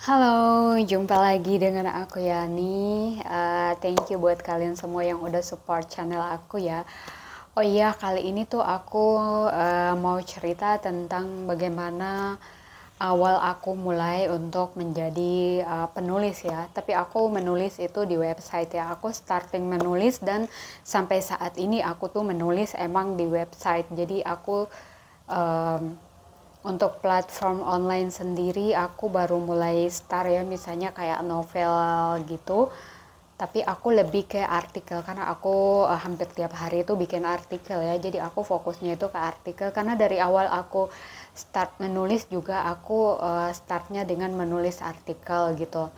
Halo, jumpa lagi dengan aku Yani. Thank you buat kalian semua yang udah support channel aku ya. Oh iya, kali ini tuh aku mau cerita tentang bagaimana awal aku mulai untuk menjadi penulis ya. Tapi aku menulis itu di website ya. Aku starting menulis dan sampai saat ini aku tuh menulis emang di website. Jadi aku em, untuk platform online sendiri aku baru mulai start ya, misalnya kayak novel gitu. Tapi aku lebih ke artikel karena aku hampir tiap hari itu bikin artikel ya. Jadi aku fokusnya itu ke artikel karena dari awal aku start menulis juga aku startnya dengan menulis artikel gitu.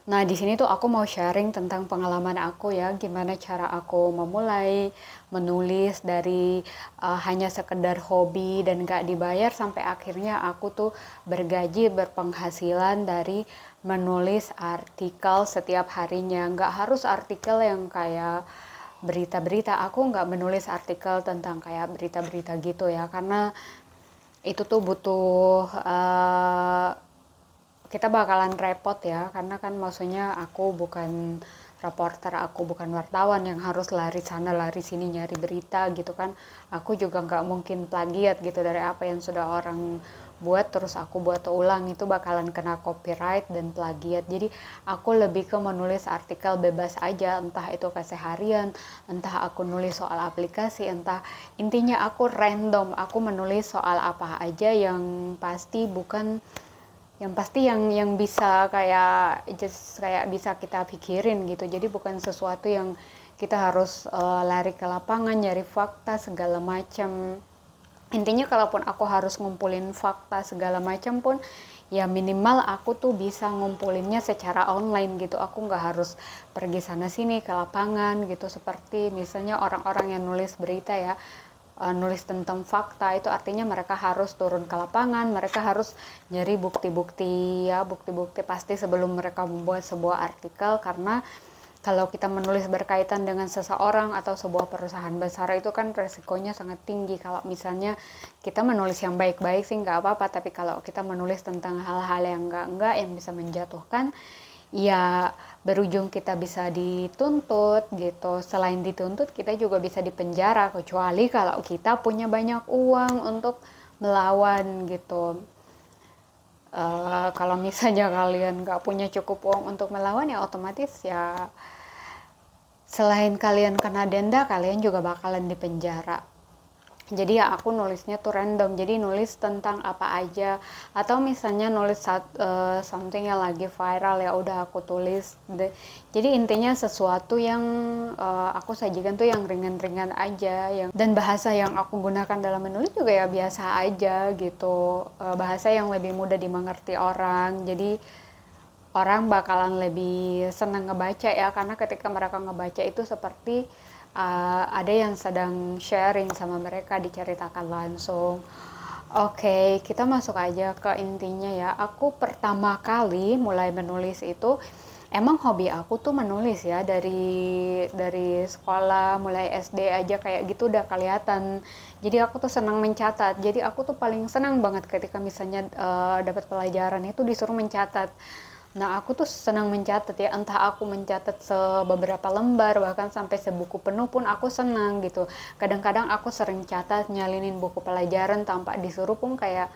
Nah, di sini tuh aku mau sharing tentang pengalaman aku ya, gimana cara aku memulai menulis dari hanya sekedar hobi dan gak dibayar sampai akhirnya aku tuh bergaji, berpenghasilan dari menulis artikel setiap harinya. Gak harus artikel yang kayak berita-berita, aku nggak menulis artikel tentang kayak berita-berita gitu ya, karena itu tuh butuh kita bakalan repot ya, karena kan maksudnya aku bukan reporter, aku bukan wartawan yang harus lari sana lari sini nyari berita gitu kan. Aku juga nggak mungkin plagiat gitu dari apa yang sudah orang buat terus aku buat ulang, itu bakalan kena copyright dan plagiat. Jadi aku lebih ke menulis artikel bebas aja, entah itu keseharian, entah aku nulis soal aplikasi, entah, intinya aku random, aku menulis soal apa aja yang pasti bukan yang bisa kayak just kayak bisa kita pikirin gitu. Jadi bukan sesuatu yang kita harus lari ke lapangan nyari fakta segala macam. Intinya kalaupun aku harus ngumpulin fakta segala macam pun ya minimal aku tuh bisa ngumpulinnya secara online gitu. Aku nggak harus pergi sana sini ke lapangan gitu, seperti misalnya orang-orang yang nulis berita ya, nulis tentang fakta, itu artinya mereka harus turun ke lapangan, mereka harus nyari bukti-bukti ya, bukti-bukti pasti sebelum mereka membuat sebuah artikel. Karena kalau kita menulis berkaitan dengan seseorang atau sebuah perusahaan besar itu kan resikonya sangat tinggi. Kalau misalnya kita menulis yang baik-baik sih nggak apa-apa, tapi kalau kita menulis tentang hal-hal yang enggak yang bisa menjatuhkan, ya berujung kita bisa dituntut gitu. Selain dituntut kita juga bisa dipenjara, kecuali kalau kita punya banyak uang untuk melawan gitu. Kalau misalnya kalian nggak punya cukup uang untuk melawan ya otomatis ya selain kalian kena denda kalian juga bakalan dipenjara. Jadi ya aku nulisnya tuh random, jadi nulis tentang apa aja, atau misalnya nulis something yang lagi viral ya udah aku tulis. Jadi intinya sesuatu yang aku sajikan tuh yang ringan-ringan aja, yang dan bahasa yang aku gunakan dalam menulis juga ya biasa aja gitu. Bahasa yang lebih mudah dimengerti orang, jadi orang bakalan lebih senang ngebaca ya, karena ketika mereka ngebaca itu seperti ada yang sedang sharing sama mereka, diceritakan langsung. Oke, kita masuk aja ke intinya ya. Aku pertama kali mulai menulis itu emang hobi aku tuh menulis ya, dari sekolah mulai SD aja kayak gitu udah kelihatan. Jadi aku tuh senang mencatat. Jadi aku tuh paling senang banget ketika misalnya dapat pelajaran itu disuruh mencatat. Nah, aku tuh senang mencatat ya, entah aku mencatat beberapa lembar, bahkan sampai sebuku penuh pun aku senang gitu. Kadang-kadang aku sering catat, nyalinin buku pelajaran tanpa disuruh pun, kayak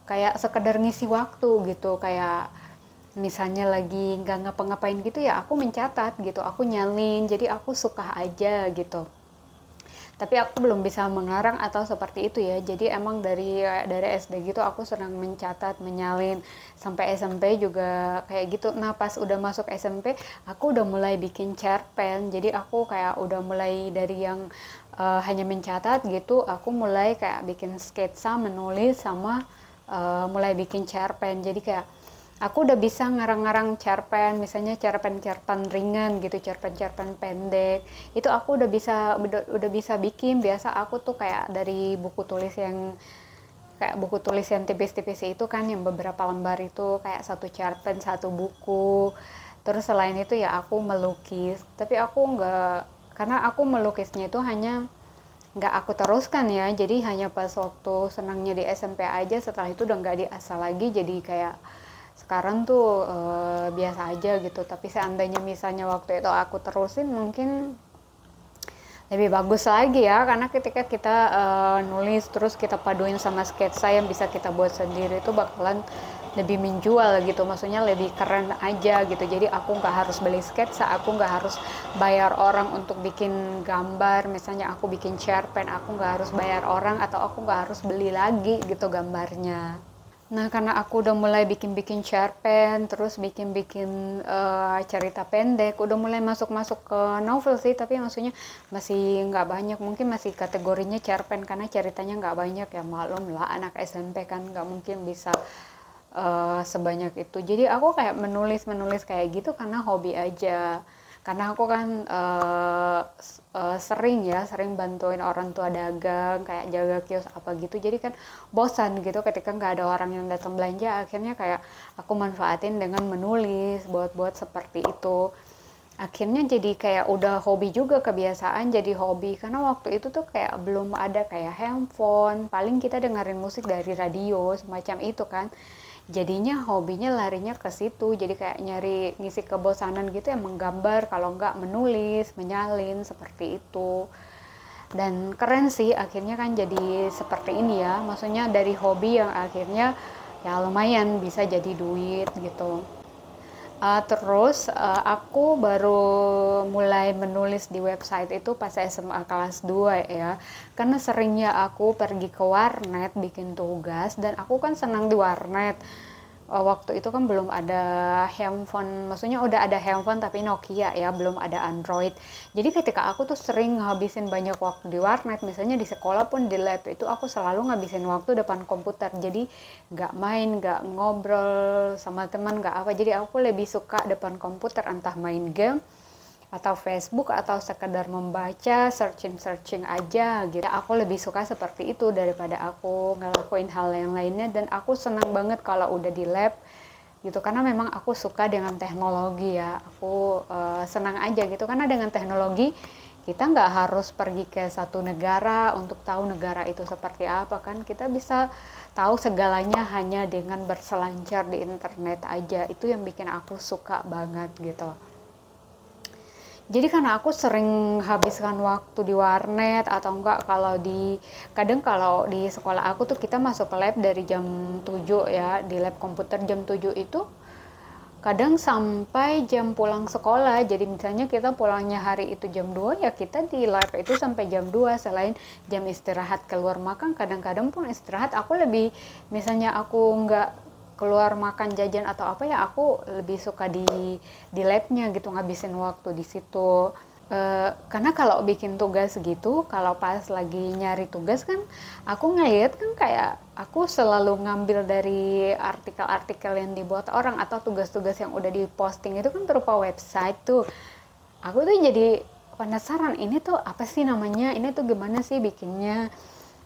kayak sekedar ngisi waktu gitu, kayak misalnya lagi nggak ngapa-ngapain gitu ya aku mencatat gitu, aku nyalin, jadi aku suka aja gitu. Tapi aku belum bisa mengarang atau seperti itu ya. Jadi emang dari SD gitu aku senang mencatat, menyalin, sampai SMP juga kayak gitu. Nah, pas udah masuk SMP aku udah mulai bikin cerpen. Jadi aku kayak udah mulai dari yang hanya mencatat gitu, aku mulai kayak bikin sketsa, menulis, sama mulai bikin cerpen. Jadi kayak aku udah bisa ngarang-ngarang cerpen, misalnya cerpen-cerpen ringan gitu, cerpen-cerpen pendek. Itu aku udah bisa bikin. Biasa aku tuh kayak dari buku tulis yang tipis-tipis itu kan, yang beberapa lembar itu kayak satu cerpen, satu buku. Terus selain itu ya aku melukis. Tapi aku nggak, karena aku melukisnya itu hanya nggak aku teruskan ya. Jadi hanya pas waktu senangnya di SMP aja, setelah itu udah nggak diasah lagi. Jadi kayak Sekarang tuh biasa aja gitu, tapi seandainya misalnya waktu itu aku terusin mungkin lebih bagus lagi ya, karena ketika kita nulis terus kita paduin sama sketsa yang bisa kita buat sendiri itu bakalan lebih menjual gitu, maksudnya lebih keren aja gitu. Jadi aku nggak harus beli sketsa, aku nggak harus bayar orang untuk bikin gambar, misalnya aku bikin cerpen aku nggak harus bayar orang atau aku nggak harus beli lagi gitu gambarnya. Nah, karena aku udah mulai bikin-bikin cerpen, terus bikin-bikin cerita pendek, udah mulai masuk-masuk ke novel sih, tapi maksudnya masih nggak banyak, mungkin masih kategorinya cerpen karena ceritanya nggak banyak ya, maklum lah anak SMP kan nggak mungkin bisa sebanyak itu. Jadi aku kayak menulis kayak gitu karena hobi aja. Karena aku kan sering bantuin orang tua dagang, kayak jaga kios apa gitu. Jadi kan bosan gitu ketika nggak ada orang yang datang belanja. Akhirnya kayak aku manfaatin dengan menulis, buat seperti itu. Akhirnya jadi kayak udah hobi juga, kebiasaan jadi hobi, karena waktu itu tuh kayak belum ada kayak handphone, paling kita dengerin musik dari radio semacam itu kan. Jadinya hobinya larinya ke situ, jadi kayak nyari ngisi kebosanan gitu ya, menggambar, kalau enggak menulis, menyalin seperti itu. Dan keren sih akhirnya kan jadi seperti ini ya, maksudnya dari hobi yang akhirnya ya lumayan bisa jadi duit gitu. Terus aku baru mulai menulis di website itu pas SMA kelas 2 ya. Karena seringnya aku pergi ke warnet bikin tugas dan aku kan senang di warnet. Waktu itu kan belum ada handphone, maksudnya udah ada handphone tapi Nokia ya, belum ada Android. Jadi ketika aku tuh sering ngabisin banyak waktu di warnet, misalnya di sekolah pun di lab itu aku selalu ngabisin waktu depan komputer. Jadi nggak main, nggak ngobrol sama teman, nggak apa. Jadi aku lebih suka depan komputer, entah main game atau Facebook atau sekedar membaca, searching aja gitu. Aku lebih suka seperti itu daripada aku ngelakuin hal yang lainnya, dan aku senang banget kalau udah di lab gitu, karena memang aku suka dengan teknologi ya. Aku senang aja gitu, karena dengan teknologi kita nggak harus pergi ke satu negara untuk tahu negara itu seperti apa kan. Kita bisa tahu segalanya hanya dengan berselancar di internet aja. Itu yang bikin aku suka banget gitu. Jadi karena aku sering habiskan waktu di warnet atau enggak kadang kalau di sekolah aku tuh kita masuk ke lab dari jam 7 ya, di lab komputer jam 7 itu kadang sampai jam pulang sekolah. Jadi misalnya kita pulangnya hari itu jam 2 ya, kita di lab itu sampai jam 2. Selain jam istirahat keluar makan, kadang-kadang pun istirahat aku lebih, misalnya aku nggak keluar makan jajan atau apa ya, aku lebih suka di labnya gitu, ngabisin waktu di situ. Karena kalau bikin tugas gitu, kalau pas lagi nyari tugas kan aku ngeliat kan kayak aku selalu ngambil dari artikel-artikel yang dibuat orang atau tugas-tugas yang udah diposting itu kan berupa website tuh. Aku tuh jadi penasaran, ini tuh apa sih namanya, ini tuh gimana sih bikinnya.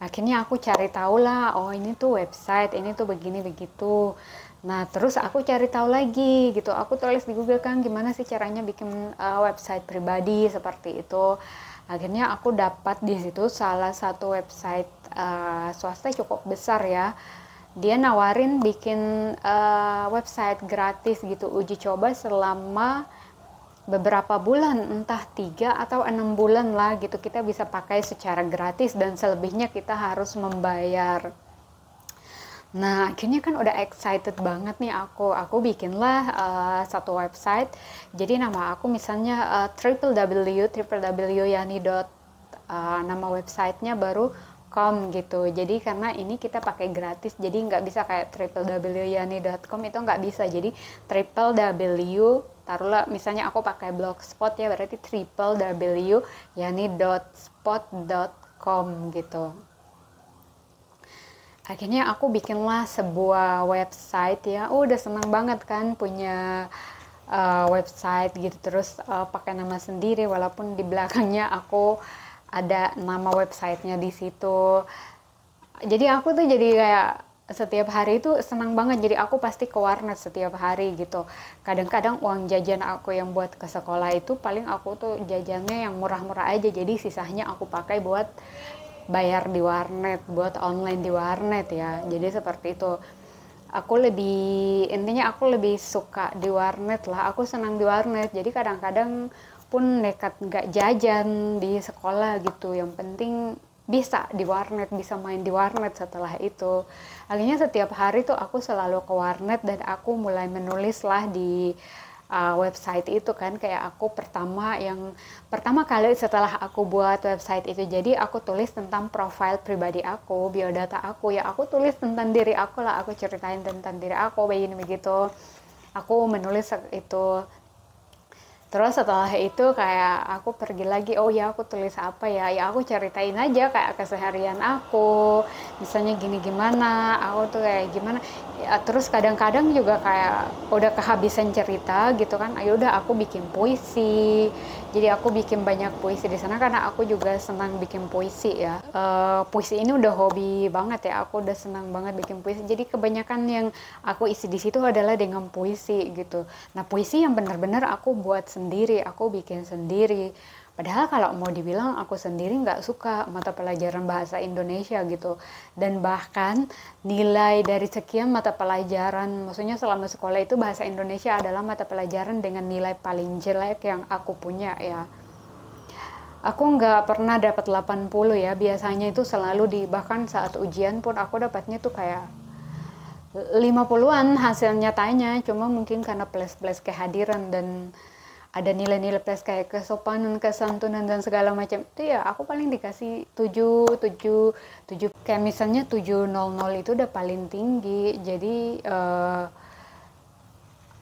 Akhirnya aku cari tahu lah, oh ini tuh website, ini tuh begini begitu. Nah terus aku cari tahu lagi gitu, aku tulis di Google kan gimana sih caranya bikin website pribadi seperti itu. Akhirnya aku dapat di situ salah satu website swasta cukup besar ya. Dia nawarin bikin website gratis gitu, uji coba selama beberapa bulan, entah 3 atau 6 bulan lah gitu, kita bisa pakai secara gratis dan selebihnya kita harus membayar. Nah akhirnya kan udah excited banget nih aku bikinlah satu website. Jadi nama aku misalnya www.yani. Nama websitenya baru com gitu. Jadi karena ini kita pakai gratis, jadi nggak bisa kayak www.yani.com, itu nggak bisa. Jadi www, taruhlah misalnya aku pakai blogspot ya, berarti www.yani.spot.com gitu. Akhirnya aku bikinlah sebuah website ya. Udah senang banget kan punya website gitu, terus pakai nama sendiri walaupun di belakangnya aku ada nama websitenya di situ. Jadi aku tuh jadi kayak setiap hari itu senang banget, jadi aku pasti ke warnet setiap hari gitu. Kadang-kadang uang jajan aku yang buat ke sekolah itu paling aku tuh jajannya yang murah-murah aja, jadi sisanya aku pakai buat bayar di warnet, buat online di warnet ya. Jadi seperti itu. Aku lebih, intinya aku lebih suka di warnet lah, aku senang di warnet, jadi kadang-kadang pun nekat nggak jajan di sekolah gitu, yang penting bisa di warnet, bisa main di warnet. Setelah itu akhirnya setiap hari tuh aku selalu ke warnet dan aku mulai menulis lah di website itu kan. Kayak aku pertama kali setelah aku buat website itu, jadi aku tulis tentang profil pribadi aku, biodata aku, ya aku tulis tentang diri aku lah, aku ceritain tentang diri aku begini begitu, aku menulis itu. Terus setelah itu kayak aku pergi lagi, oh ya aku tulis apa ya, ya aku ceritain aja kayak keseharian aku, misalnya gini gimana, aku tuh kayak gimana. Ya, terus kadang-kadang juga kayak udah kehabisan cerita gitu kan, ayo udah aku bikin puisi. Jadi aku bikin banyak puisi di sana karena aku juga senang bikin puisi ya. Puisi ini udah hobi banget ya, aku udah senang banget bikin puisi. Jadi kebanyakan yang aku isi di situ adalah dengan puisi gitu. Nah, puisi yang benar-benar aku buat sendiri, aku bikin sendiri. Padahal kalau mau dibilang aku sendiri nggak suka mata pelajaran bahasa Indonesia gitu. Dan bahkan nilai dari sekian mata pelajaran, maksudnya selama sekolah itu bahasa Indonesia adalah mata pelajaran dengan nilai paling jelek yang aku punya ya. Aku nggak pernah dapat 80 ya, biasanya itu selalu bahkan saat ujian pun aku dapatnya tuh kayak 50-an hasil nyatanya, cuma mungkin karena plus-plus kehadiran dan ada nilai-nilai plus kayak kesopanan, kesantunan dan segala macam itu ya aku paling dikasih 7 7 7, kayak misalnya 700 itu udah paling tinggi. Jadi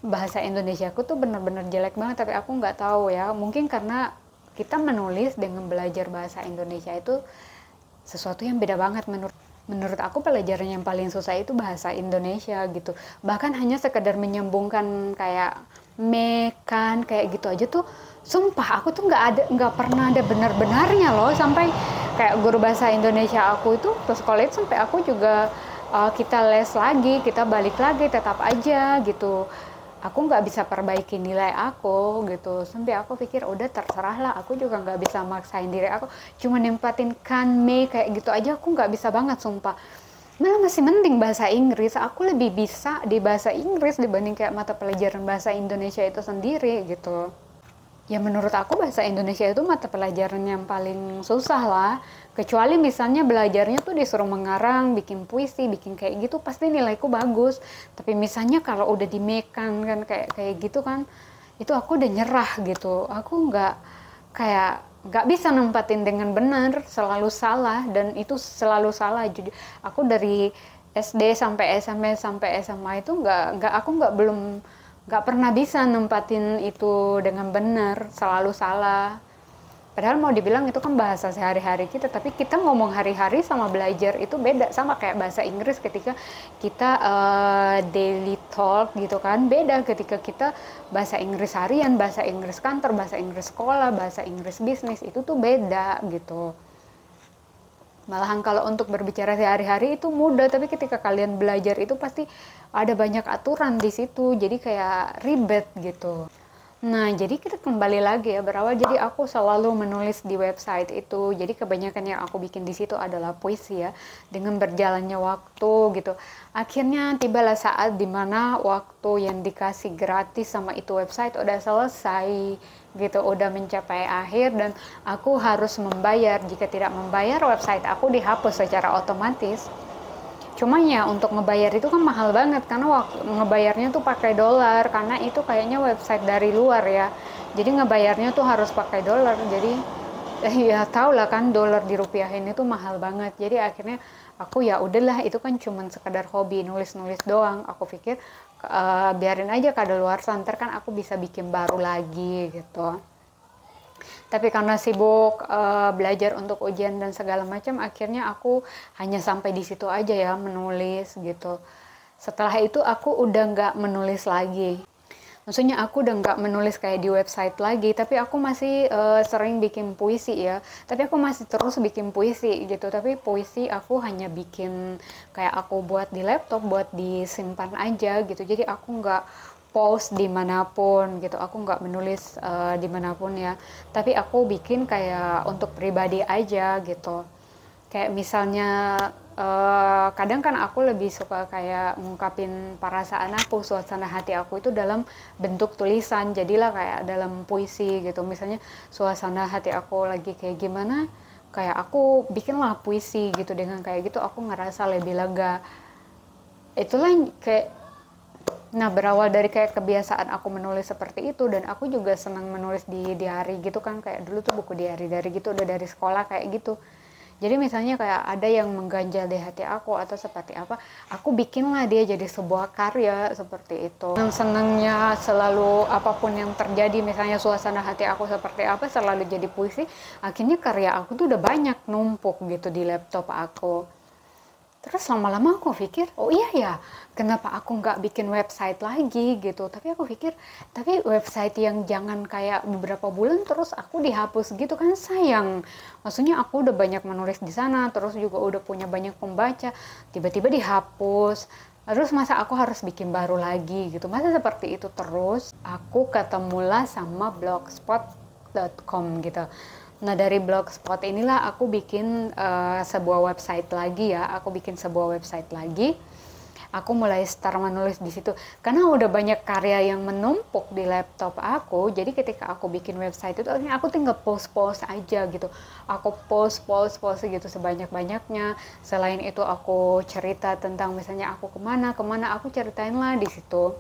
bahasa Indonesia aku tuh bener-bener jelek banget, tapi aku nggak tahu ya, mungkin karena kita menulis dengan belajar bahasa Indonesia itu sesuatu yang beda banget. Menurut aku pelajaran yang paling susah itu bahasa Indonesia gitu. Bahkan hanya sekedar menyambungkan kayak mekan kayak gitu aja tuh, sumpah aku tuh nggak pernah ada benar-benarnya loh. Sampai kayak guru bahasa Indonesia aku itu ke sekolah itu sampai aku juga kita les lagi, kita balik lagi, tetap aja gitu aku nggak bisa perbaiki nilai aku gitu. Sampai aku pikir udah terserah lah, aku juga nggak bisa maksain diri aku, cuma nempatin kan me kayak gitu aja aku nggak bisa banget sumpah. Malah masih mending bahasa Inggris, aku lebih bisa di bahasa Inggris dibanding kayak mata pelajaran bahasa Indonesia itu sendiri gitu. Ya menurut aku bahasa Indonesia itu mata pelajaran yang paling susah lah. Kecuali misalnya belajarnya tuh disuruh mengarang, bikin puisi, bikin kayak gitu, pasti nilaiku bagus. Tapi misalnya kalau udah di mekan kan kayak gitu kan, itu aku udah nyerah gitu. Aku nggak bisa nempatin dengan benar, selalu salah, dan itu selalu salah. Jadi aku dari SD sampai SMP sampai SMA itu nggak pernah bisa nempatin itu dengan benar, selalu salah. Padahal mau dibilang itu kan bahasa sehari-hari kita, tapi kita ngomong hari-hari sama belajar itu beda. Sama kayak bahasa Inggris, ketika kita daily talk gitu kan, beda ketika kita bahasa Inggris harian, bahasa Inggris kantor, bahasa Inggris sekolah, bahasa Inggris bisnis, itu tuh beda gitu. Malahan kalau untuk berbicara sehari-hari itu mudah, tapi ketika kalian belajar itu pasti ada banyak aturan di situ, jadi kayak ribet gitu. Nah, jadi kita kembali lagi ya berawal. Jadi aku selalu menulis di website itu. Jadi kebanyakan yang aku bikin di situ adalah puisi ya. Dengan berjalannya waktu gitu, akhirnya tibalah saat dimana waktu yang dikasih gratis sama itu website udah selesai gitu, udah mencapai akhir dan aku harus membayar. Jika tidak membayar, website aku dihapus secara otomatis. Cuma ya untuk ngebayar itu kan mahal banget, karena waktu ngebayarnya tuh pakai dolar, karena itu kayaknya website dari luar ya. Jadi ngebayarnya tuh harus pakai dolar. Jadi ya tau lah kan, dolar di rupiah ini tuh mahal banget. Jadi akhirnya aku ya udahlah, itu kan cuman sekedar hobi nulis-nulis doang. Aku pikir biarin aja kadaluarsa, ntar kan aku bisa bikin baru lagi gitu. Tapi karena sibuk belajar untuk ujian dan segala macam, akhirnya aku hanya sampai di situ aja ya, menulis gitu. Setelah itu aku udah nggak menulis lagi. Maksudnya aku udah nggak menulis kayak di website lagi, tapi aku masih sering bikin puisi ya. Tapi aku masih terus bikin puisi gitu. Tapi puisi aku hanya bikin kayak aku buat di laptop, buat disimpan aja gitu. Jadi aku nggak post dimanapun gitu, aku nggak menulis dimanapun ya, tapi aku bikin kayak untuk pribadi aja gitu. Kayak misalnya kadang kan aku lebih suka kayak ngungkapin perasaan aku, suasana hati aku itu dalam bentuk tulisan, jadilah kayak dalam puisi gitu. Misalnya suasana hati aku lagi kayak gimana, kayak aku bikinlah puisi gitu, dengan kayak gitu aku ngerasa lebih lega. Itulah kayak, nah berawal dari kayak kebiasaan aku menulis seperti itu, dan aku juga senang menulis di diary gitu kan, kayak dulu tuh buku diary dari gitu udah dari sekolah kayak gitu. Jadi misalnya kayak ada yang mengganjal di hati aku atau seperti apa, aku bikinlah dia jadi sebuah karya seperti itu. Senangnya selalu apapun yang terjadi, misalnya suasana hati aku seperti apa, selalu jadi puisi. Akhirnya karya aku tuh udah banyak numpuk gitu di laptop aku. Terus lama-lama aku pikir, oh iya ya, kenapa aku nggak bikin website lagi gitu. Tapi aku pikir, tapi website yang jangan kayak beberapa bulan terus aku dihapus gitu kan, sayang. Maksudnya aku udah banyak menulis di sana, terus juga udah punya banyak pembaca, tiba-tiba dihapus. Terus masa aku harus bikin baru lagi gitu, masa seperti itu terus. Aku ketemulah sama blogspot.com gitu. Nah, dari Blogspot inilah aku bikin sebuah website lagi ya. Aku bikin sebuah website lagi. Aku mulai start menulis di situ. Karena udah banyak karya yang menumpuk di laptop aku. Jadi ketika aku bikin website itu, aku tinggal post-post aja gitu. Aku post gitu sebanyak-banyaknya. Selain itu aku cerita tentang misalnya aku kemana, aku ceritain lah di situ.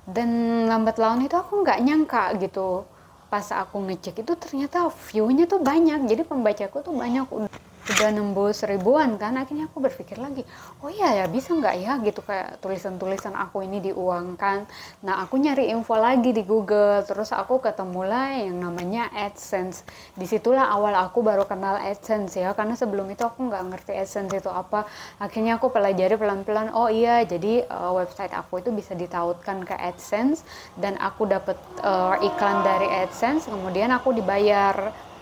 Dan lambat laun itu aku nggak nyangka gitu, pas aku ngecek itu ternyata view-nya tuh banyak, jadi pembacaku tuh banyak, udah nembus ribuan kan. Akhirnya aku berpikir lagi, oh iya ya, bisa nggak ya gitu kayak tulisan-tulisan aku ini diuangkan. Nah, aku nyari info lagi di Google, terus aku ketemu lah yang namanya AdSense. Disitulah awal aku baru kenal AdSense ya, karena sebelum itu aku nggak ngerti AdSense itu apa. Akhirnya aku pelajari pelan-pelan, oh iya, jadi website aku itu bisa ditautkan ke AdSense, dan aku dapat iklan dari AdSense, kemudian aku dibayar.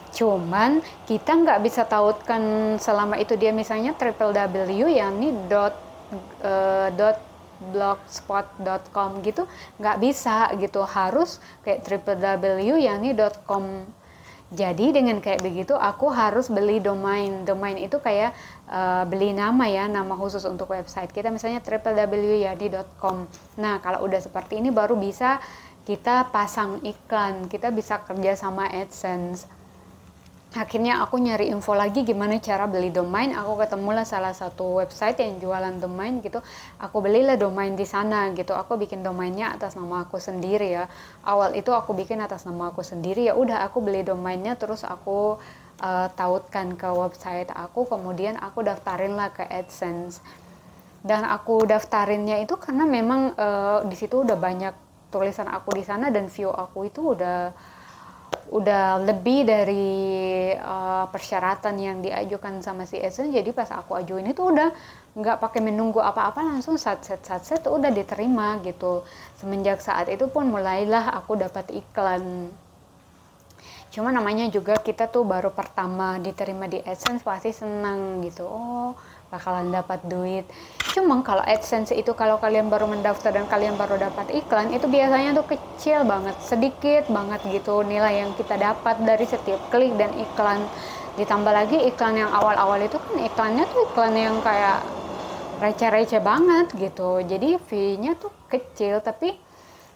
Cuman kita nggak bisa tautkan selama itu dia misalnya www yakni .blogspot.com gitu, nggak bisa gitu, harus kayak www yakni .com. Jadi dengan kayak begitu aku harus beli domain. Domain itu kayak beli nama ya, nama khusus untuk website kita, misalnya www.yadi.com. Nah, kalau udah seperti ini baru bisa kita pasang iklan, kita bisa kerja sama AdSense. Akhirnya aku nyari info lagi gimana cara beli domain. Aku ketemulah salah satu website yang jualan domain gitu. Aku belilah domain di sana gitu. Aku bikin domainnya atas nama aku sendiri ya. Awal itu aku bikin atas nama aku sendiri, ya udah aku beli domainnya, terus aku tautkan ke website aku, kemudian aku daftarin lah ke AdSense. Dan aku daftarinnya itu karena memang di situ udah banyak tulisan aku di sana, dan view aku itu udah lebih dari persyaratan yang diajukan sama si AdSense. Jadi pas aku ajuin itu udah nggak pakai menunggu apa-apa, langsung satset udah diterima gitu. Semenjak saat itu pun mulailah aku dapat iklan. Cuma namanya juga kita tuh baru pertama diterima di AdSense, pasti senang gitu, oh bakalan dapat duit. Cuma kalau AdSense itu kalau kalian baru mendaftar dan kalian baru dapat iklan, itu biasanya tuh kecil banget, sedikit banget gitu nilai yang kita dapat dari setiap klik dan iklan. Ditambah lagi iklan yang awal-awal itu kan iklannya tuh iklan yang kayak receh-receh banget gitu, jadi fee-nya tuh kecil. Tapi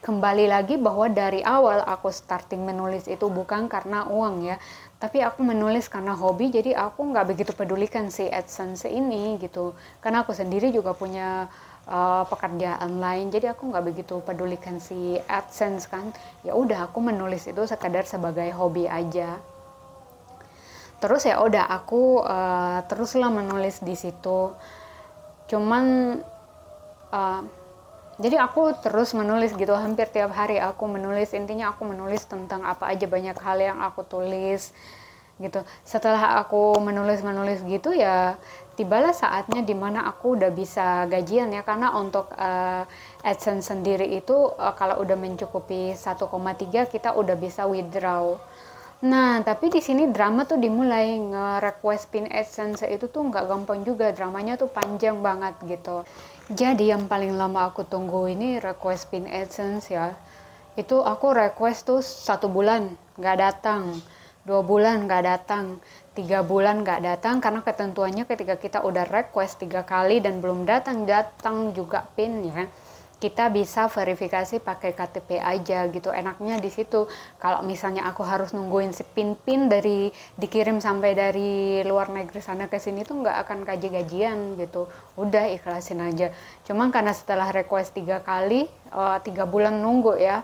kembali lagi bahwa dari awal aku starting menulis itu bukan karena uang ya, tapi aku menulis karena hobi. Jadi aku nggak begitu pedulikan si AdSense ini gitu, karena aku sendiri juga punya pekerjaan lain, jadi aku nggak begitu pedulikan si AdSense kan. Ya udah, aku menulis itu sekadar sebagai hobi aja. Terus ya udah aku teruslah menulis di situ. Cuman jadi aku terus menulis gitu, hampir tiap hari aku menulis. Intinya aku menulis tentang apa aja, banyak hal yang aku tulis gitu. Setelah aku menulis gitu ya, tibalah saatnya dimana aku udah bisa gajian ya, karena untuk AdSense sendiri itu kalau udah mencukupi 1,3 kita udah bisa withdraw. Nah, tapi di sini drama tuh dimulai. Nge-request pin AdSense itu tuh nggak gampang juga, dramanya tuh panjang banget gitu. Jadi yang paling lama aku tunggu ini request pin AdSense ya. Itu aku request tuh 1 bulan nggak datang, 2 bulan nggak datang, 3 bulan nggak datang, karena ketentuannya ketika kita udah request 3 kali dan belum datang juga PIN ya, kita bisa verifikasi pakai KTP aja gitu. Enaknya di situ. Kalau misalnya aku harus nungguin si PIN dari dikirim sampai dari luar negeri sana ke sini tuh nggak akan gaji-gajian gitu. Udah ikhlasin aja. Cuman karena setelah request 3 kali, 3 bulan nunggu ya,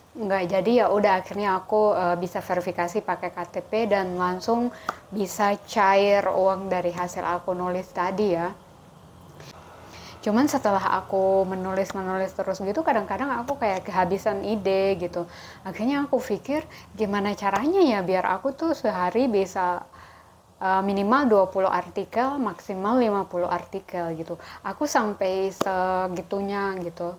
nggak jadi, ya udah akhirnya aku bisa verifikasi pakai KTP dan langsung bisa cair uang dari hasil aku nulis tadi ya. Cuman setelah aku menulis terus gitu, kadang-kadang aku kayak kehabisan ide gitu. Akhirnya aku pikir gimana caranya ya biar aku tuh sehari bisa minimal 20 artikel, maksimal 50 artikel gitu. Aku sampai segitunya gitu.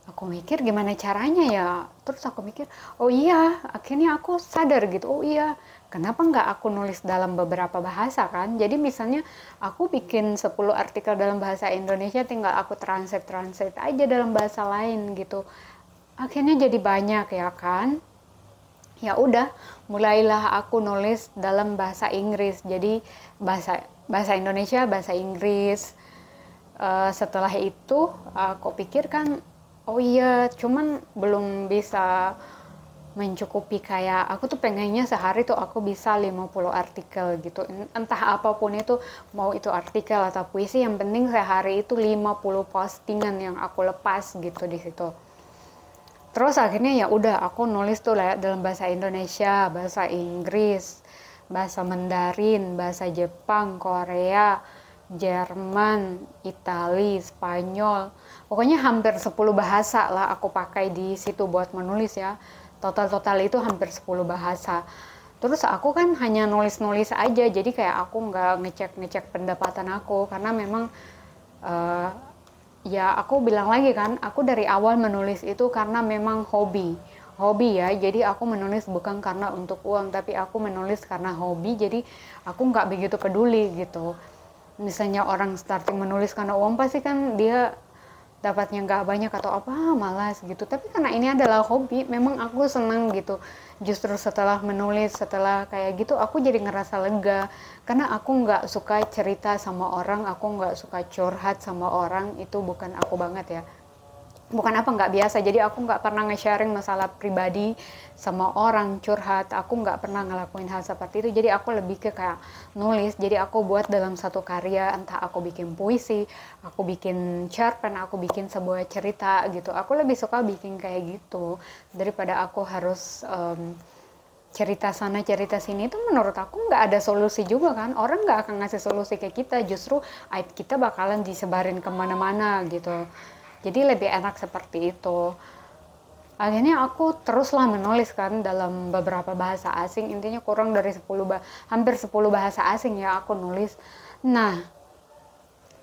Aku mikir gimana caranya ya, terus aku mikir, oh iya, akhirnya aku sadar gitu, oh iya, kenapa nggak aku nulis dalam beberapa bahasa kan. Jadi misalnya aku bikin 10 artikel dalam bahasa Indonesia, tinggal aku translate aja dalam bahasa lain gitu, akhirnya jadi banyak ya kan. Ya udah, mulailah aku nulis dalam bahasa Inggris, jadi bahasa Indonesia, bahasa Inggris. Setelah itu aku pikirkan, oh iya, cuman belum bisa mencukupi, kayak aku tuh pengennya sehari tuh aku bisa 50 artikel gitu. Entah apapun itu, mau itu artikel atau puisi, yang penting sehari itu 50 postingan yang aku lepas gitu di situ. Terus akhirnya ya udah aku nulis tuh dalam bahasa Indonesia, bahasa Inggris, bahasa Mandarin, bahasa Jepang, Korea, Jerman, Itali, Spanyol. Pokoknya hampir 10 bahasa lah aku pakai di situ buat menulis ya. Total itu hampir 10 bahasa. Terus aku kan hanya nulis-nulis aja, jadi kayak aku nggak ngecek pendapatan aku, karena memang ya aku bilang lagi kan, aku dari awal menulis itu karena memang hobi ya. Jadi aku menulis bukan karena untuk uang, tapi aku menulis karena hobi. Jadi aku nggak begitu peduli gitu. Misalnya orang starting menulis karena uang, pasti kan dia dapatnya nggak banyak atau apa, malas gitu. Tapi karena ini adalah hobi, memang aku senang gitu. Justru setelah menulis, setelah kayak gitu, aku jadi ngerasa lega. Karena aku nggak suka cerita sama orang, aku nggak suka curhat sama orang, itu bukan aku banget ya. Bukan apa nggak biasa, jadi aku nggak pernah nge-sharing masalah pribadi sama orang, curhat. Aku nggak pernah ngelakuin hal seperti itu. Jadi aku lebih ke kayak nulis. Jadi aku buat dalam satu karya, entah aku bikin puisi, aku bikin cerpen, aku bikin sebuah cerita gitu. Aku lebih suka bikin kayak gitu daripada aku harus cerita sana cerita sini. Itu menurut aku nggak ada solusi juga kan. Orang nggak akan ngasih solusi ke kita, justru aib kita bakalan disebarin kemana-mana gitu. Jadi lebih enak seperti itu. Akhirnya aku teruslah menulis kan dalam beberapa bahasa asing. Intinya kurang dari hampir 10 bahasa asing ya aku nulis. Nah,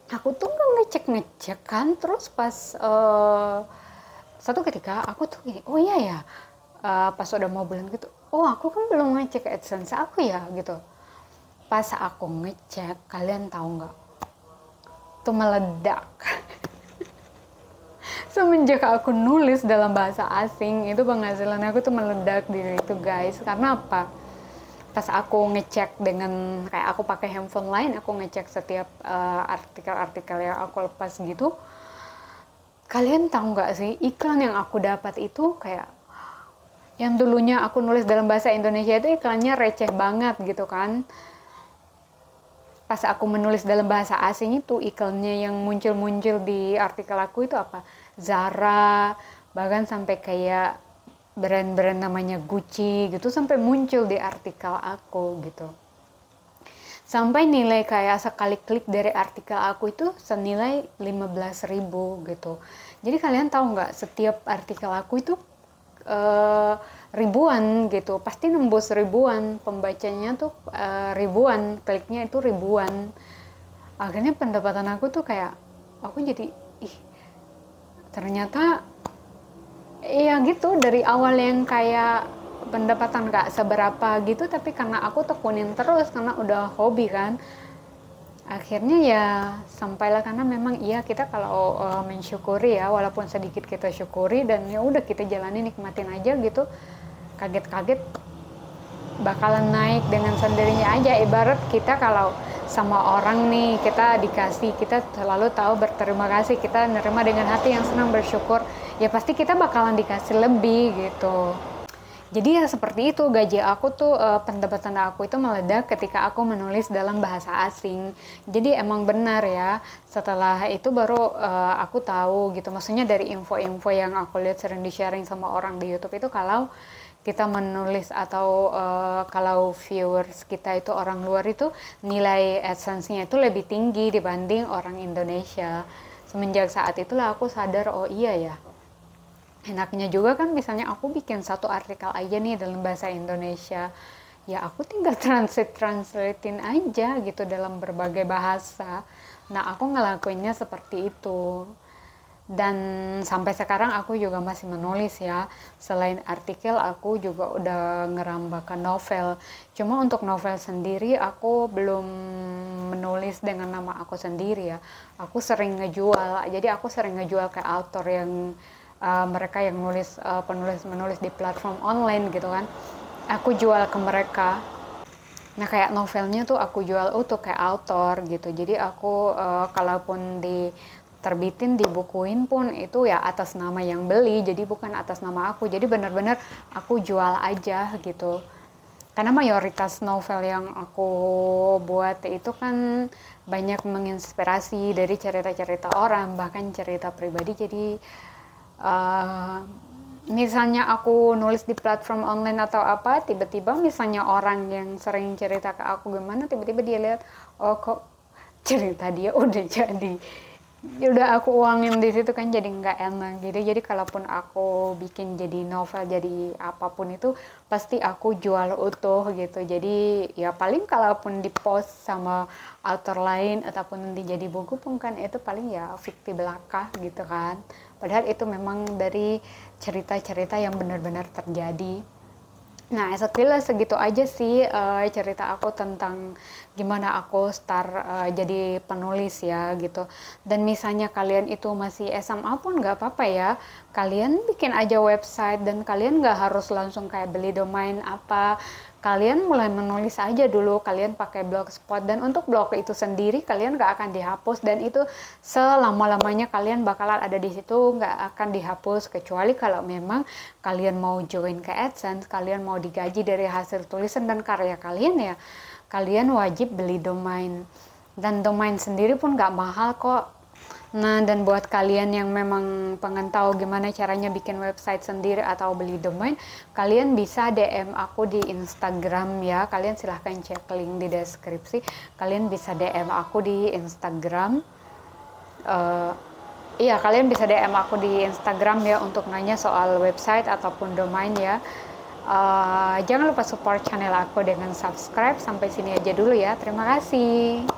aku tuh nggak ngecek kan. Terus pas satu ketika aku tuh gini, oh iya ya, pas udah mau bulan gitu, oh aku kan belum ngecek AdSense aku ya gitu. Pas aku ngecek, kalian tahu nggak? Tuh meledak. Semenjak aku nulis dalam bahasa asing, itu penghasilan aku tuh meledak di itu guys. Karena apa? Pas aku ngecek dengan kayak aku pakai handphone lain, aku ngecek setiap artikel-artikel yang aku lepas gitu. Kalian tahu nggak sih, iklan yang aku dapat itu kayak yang dulunya aku nulis dalam bahasa Indonesia itu iklannya receh banget gitu kan. Pas aku menulis dalam bahasa asing itu, iklannya yang muncul-muncul di artikel aku itu apa? Zara, bahkan sampai kayak brand-brand namanya Gucci gitu, sampai muncul di artikel aku gitu. Sampai nilai kayak sekali klik dari artikel aku itu senilai 15.000 gitu. Jadi kalian tahu nggak, setiap artikel aku itu ribuan gitu, pasti nembus ribuan, pembacanya tuh ribuan, kliknya itu ribuan. Akhirnya pendapatan aku tuh kayak, aku jadi ternyata iya gitu, dari awal yang kayak pendapatan gak seberapa gitu, tapi karena aku tekunin terus karena udah hobi kan, akhirnya ya sampailah. Karena memang iya, kita kalau mensyukuri ya, walaupun sedikit kita syukuri dan ya udah kita jalani, nikmatin aja gitu. Kaget-kaget bakalan naik dengan sendirinya aja. Ibarat kita kalau sama orang nih, kita dikasih, kita selalu tahu berterima kasih, kita nerima dengan hati yang senang, bersyukur, ya pasti kita bakalan dikasih lebih gitu. Jadi ya seperti itu, gaji aku tuh, pendapatan aku itu meledak ketika aku menulis dalam bahasa asing. Jadi emang benar ya, setelah itu baru aku tahu gitu, maksudnya dari info-info yang aku lihat sering di-sharing sama orang di YouTube itu, kalau kita menulis atau kalau viewers kita itu orang luar itu, nilai AdSense-nya itu lebih tinggi dibanding orang Indonesia. Semenjak saat itulah aku sadar, oh iya ya, enaknya juga kan misalnya aku bikin satu artikel aja nih dalam bahasa Indonesia, ya aku tinggal translatein aja gitu dalam berbagai bahasa. Nah aku ngelakuinnya seperti itu, dan sampai sekarang aku juga masih menulis ya. Selain artikel aku juga udah ngerambah ke novel. Cuma untuk novel sendiri aku belum menulis dengan nama aku sendiri ya. Aku sering ngejual, jadi aku sering ngejual ke author yang mereka yang nulis, penulis-menulis di platform online gitu kan, aku jual ke mereka. Nah kayak novelnya tuh aku jual utuh kayak author gitu. Jadi aku kalaupun diterbitin, dibukuin pun itu ya atas nama yang beli, jadi bukan atas nama aku. Jadi benar-benar aku jual aja gitu. Karena mayoritas novel yang aku buat itu kan banyak menginspirasi dari cerita-cerita orang, bahkan cerita pribadi. Jadi misalnya aku nulis di platform online atau apa, tiba-tiba misalnya orang yang sering cerita ke aku gimana, tiba-tiba dia lihat, oh kok cerita dia udah jadi, udah aku uangin di situ kan, jadi nggak enak gitu. Jadi kalaupun aku bikin jadi novel, jadi apapun itu pasti aku jual utuh gitu. Jadi ya paling kalaupun di post sama author lain ataupun nanti jadi buku pun kan itu paling ya fiktif belaka gitu kan, padahal itu memang dari cerita-cerita yang benar-benar terjadi. Nah, sekilas segitu aja sih cerita aku tentang gimana aku start jadi penulis ya gitu. Dan misalnya kalian itu masih SMA pun nggak apa-apa ya. Kalian bikin aja website dan kalian nggak harus langsung kayak beli domain apa. Kalian mulai menulis aja dulu, kalian pakai blogspot, dan untuk blog itu sendiri kalian nggak akan dihapus, dan itu selama-lamanya kalian bakalan ada di situ, nggak akan dihapus, kecuali kalau memang kalian mau join ke AdSense, kalian mau digaji dari hasil tulisan dan karya kalian, ya kalian wajib beli domain, dan domain sendiri pun nggak mahal kok. Nah, dan buat kalian yang memang pengen tahu gimana caranya bikin website sendiri atau beli domain, kalian bisa DM aku di Instagram ya. Kalian silahkan cek link di deskripsi. Kalian bisa DM aku di Instagram. Iya, kalian bisa DM aku di Instagram ya untuk nanya soal website ataupun domain ya. Jangan lupa support channel aku dengan subscribe. Sampai sini aja dulu ya. Terima kasih.